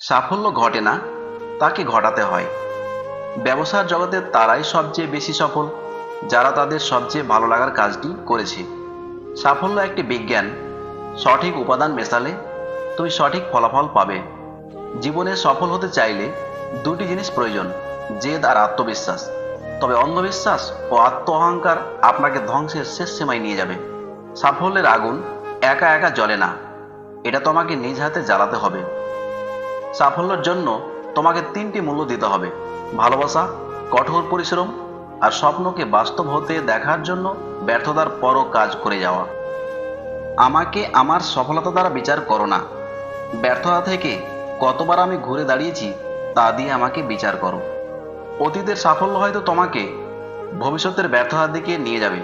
সাফল্য ঘটে না, তাকে ঘটাতে হয়। ব্যবসার জগতে তারাই সবচেয়ে বেশি সফল যারা তাদের সবচেয়ে ভালো লাগার কাজটি করেছে। সাফল্য একটি বিজ্ঞান। সঠিক উপাদান মেশালে তুমি সঠিক ফলাফল পাবে। জীবনে সফল হতে চাইলে দুটি জিনিস প্রয়োজন, জেদ আর আত্মবিশ্বাস। তবে অন্ধবিশ্বাস ও আত্ম অহংকার আপনাকে ধ্বংসের শেষ সীমায় নিয়ে যাবে। সাফল্যের আগুন একা একা জ্বলে না, এটা তোমাকে নিজ হাতে জ্বালাতে হবে। সাফল্যের জন্য তোমাকে তিনটি মূল্য দিতে হবে: ভালোবাসা, কঠোর পরিশ্রম আর স্বপ্নকে বাস্তব হতে দেখার জন্য ব্যর্থতার পরও কাজ করে যাওয়া। আমাকে আমার সফলতা দ্বারা বিচার করো না। ব্যর্থতা থেকে কতবার আমি ঘুরে দাঁড়িয়েছি তা দিয়ে আমাকে বিচার করো। অতীতের সাফল্য হয়তো তোমাকে ভবিষ্যতের ব্যর্থতার দিকে নিয়ে যাবে,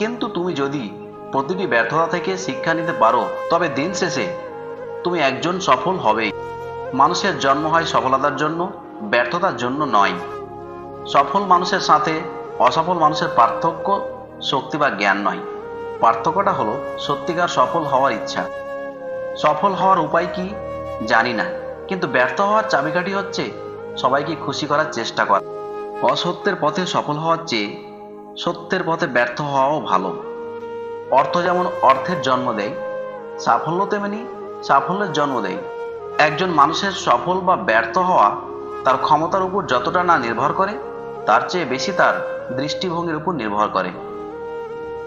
কিন্তু তুমি যদি প্রতিটি ব্যর্থতা থেকে শিক্ষা নিতে পারো তবে দিন শেষে তুমি একজন সফল হবেই। মানুষের জন্ম হয় সফলতার জন্য, ব্যর্থতার জন্য নয়। সফল মানুষের সাথে অসফল মানুষের পার্থক্য শক্তি বা জ্ঞান নয়, পার্থক্যটা হলো সত্যিকার সফল হওয়ার ইচ্ছা। সফল হওয়ার উপায় কি জানি না, কিন্তু ব্যর্থ হওয়ার চাবিকাঠি হচ্ছে সবাইকে খুশি করার চেষ্টা করা। অসত্যের পথে সফল হওয়ার চেয়ে সত্যের পথে ব্যর্থ হওয়াও ভালো। অর্থ যেমন অর্থের জন্ম দেয়, সাফল্য তেমনি সাফল্যের জন্ম দেয়। একজন মানুষের সফল বা ব্যর্থ হওয়া তার ক্ষমতার উপর যতটা না নির্ভর করে, তার চেয়ে বেশি তার দৃষ্টিভঙ্গির উপর নির্ভর করে।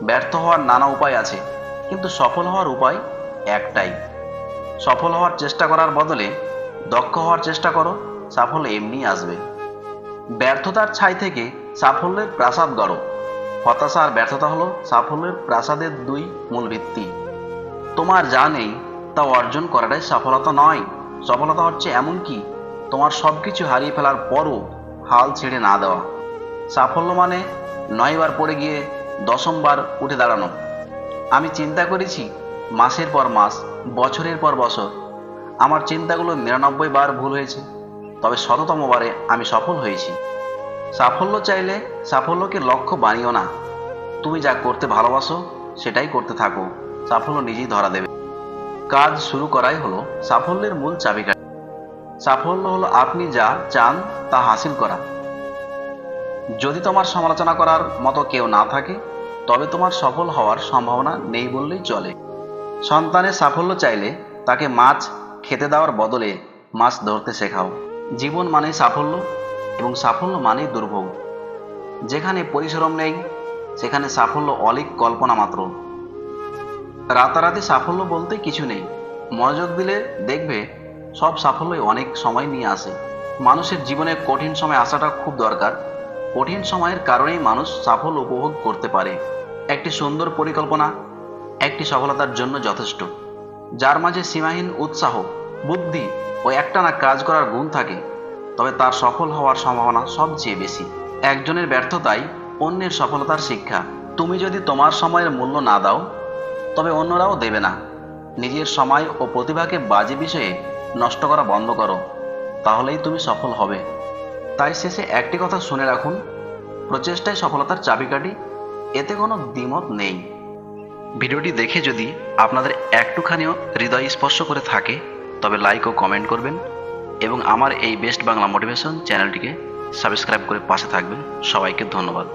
ব্যর্থ হওয়ার নানা উপায় আছে, কিন্তু সফল হওয়ার উপায় একটাই। সফল হওয়ার চেষ্টা করার বদলে দক্ষ হওয়ার চেষ্টা করো, সাফল্য এমনি আসবে। ব্যর্থতার ছাই থেকে সাফল্যের প্রাসাদ গড়ো। হতাশা আর ব্যর্থতা হলো সাফল্যের প্রাসাদের দুই মূল ভিত্তি। তোমার যা নেই তা অর্জন করাটাই সফলতা নয়। সফলতা হচ্ছে এমনকি তোমার সবকিছু হারিয়ে ফেলার পরও হাল ছেড়ে না দেওয়া। সাফল্য মানে 9বার পড়ে গিয়ে 10বার উঠে দাঁড়ানো। আমি চিন্তা করেছি মাসের পর মাস, বছরের পর বছর, আমার চিন্তাগুলো 99বার ভুল হয়েছে, তবে 100তম বারে আমি সফল হয়েছি। সাফল্য চাইলে সাফল্যকে লক্ষ্য বানিও না। তুমি যা করতে ভালোবাসো সেটাই করতে থাকো, সাফল্য নিজেই ধরা দেবে। কাজ শুরু করাই হলো সাফল্যের মূল চাবিকাঠি। সাফল্য হলো আপনি যা চান তা হাসিল করা। যদি তোমার সমালোচনা করার মতো কেউ না থাকে তবে তোমার সফল হওয়ার সম্ভাবনা নেই বললেই চলে। সন্তানের সাফল্য চাইলে তাকে মাছ খেতে দেওয়ার বদলে মাছ ধরতে শেখাও। জীবন মানেই সাফল্য, এবং সাফল্য মানেই দুর্ভোগ। যেখানে পরিশ্রম নেই সেখানে সাফল্য অলীক কল্পনা মাত্র। রাতারাতি সাফল্য বলতে কিছু নেই, মনোযোগ দিলে দেখবে সব সাফল্যই অনেক সময় নিয়ে আসে। মানুষের জীবনে কঠিন সময় আসাটা খুব দরকার। কঠিন সময়ের কারণেই মানুষ সাফল্য উপভোগ করতে পারে। একটি সুন্দর পরিকল্পনা একটি সফলতার জন্য যথেষ্ট। যার মাঝে সীমাহীন উৎসাহ, বুদ্ধি ও একটানা কাজ করার গুণ থাকে, তবে তার সফল হওয়ার সম্ভাবনা সবচেয়ে বেশি। একজনের ব্যর্থতাই অন্যের সফলতার শিক্ষা। তুমি যদি তোমার সময়ের মূল্য না দাও তবে অন্যরাও দেবে না। নিজের সময় ও প্রতিভাকে বাজে বিষয়ে নষ্ট করা বন্ধ করো, তাহলেই তুমি সফল হবে। তাই শেষে একটি কথা শুনে রাখুন, প্রচেষ্টাই সফলতার চাবিকাঠি, এতে কোনো দ্বিমত নেই। ভিডিওটি দেখে যদি আপনাদের একটুখানিও হৃদয় স্পর্শ করে থাকে তবে লাইক ও কমেন্ট করবেন, এবং আমার এই বেস্ট বাংলা মোটিভেশন চ্যানেলটিকে সাবস্ক্রাইব করে পাশে থাকবেন। সবাইকে ধন্যবাদ।